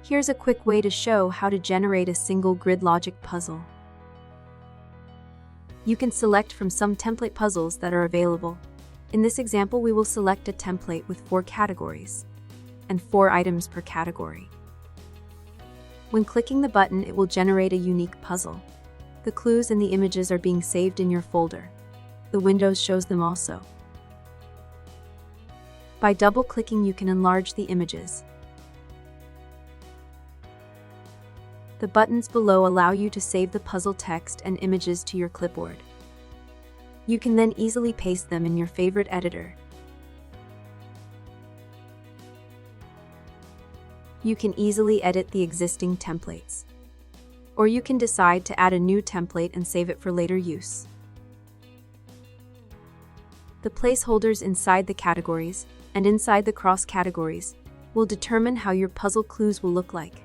Here's a quick way to show how to generate a single grid logic puzzle. You can select from some template puzzles that are available. In this example, we will select a template with 4 categories and 4 items per category. When clicking the button, it will generate a unique puzzle. The clues and the images are being saved in your folder. The Windows shows them also. By double-clicking, you can enlarge the images. The buttons below allow you to save the puzzle text and images to your clipboard. You can then easily paste them in your favorite editor. You can easily edit the existing templates. Or you can decide to add a new template and save it for later use. The placeholders inside the categories and inside the cross categories will determine how your puzzle clues will look like.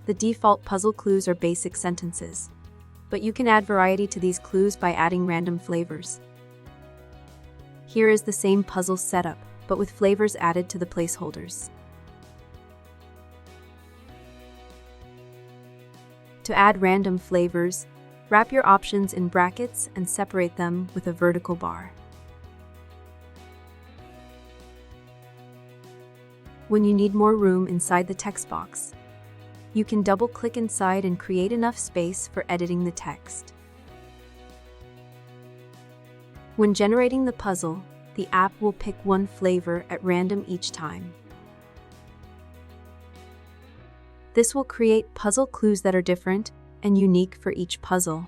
The default puzzle clues are basic sentences, but you can add variety to these clues by adding random flavors. Here is the same puzzle setup, but with flavors added to the placeholders. To add random flavors, wrap your options in brackets and separate them with a vertical bar. When you need more room inside the text box, you can double-click inside and create enough space for editing the text. When generating the puzzle, the app will pick one flavor at random each time. This will create puzzle clues that are different and unique for each puzzle.